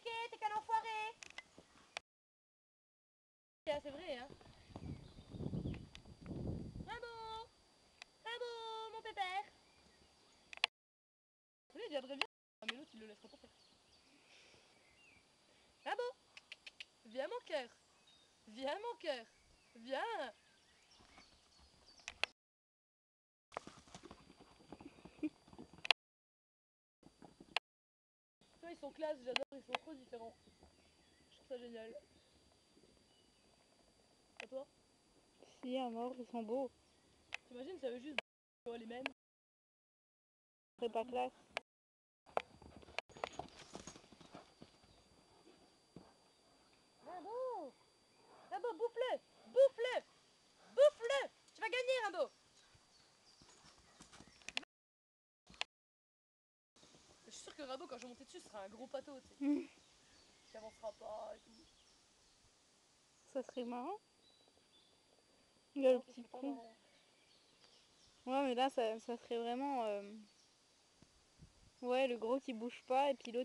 niqué, t'es qu'un enfoiré. C'est vrai, hein. Bravo, bravo, mon pépère. Oui, il viendrait bien. Mais l'autre, il le laissera pas faire. Bravo. Viens, mon cœur. Viens, mon cœur. Viens. Toi, ils sont classe, j'adore, ils sont trop différents. Je trouve ça génial. À toi? Si, à mort, ils sont beaux. T'imagines, ça veut juste les mêmes. C'est pas classe. Rimbaud! Rimbaud, bouffe-le! Bouffe-le! Bouffe-le! Tu vas gagner, Rimbaud! Je suis sûre que Rimbaud, quand je vais monter dessus, ce sera un gros pâteau, tu sais. Qui avancera pas et tout. Ça serait marrant. Il y a le Non, ça petit serait pas pont. marrant. Ouais, mais là, ça serait vraiment... Ouais, le gros qui bouge pas et puis l'autre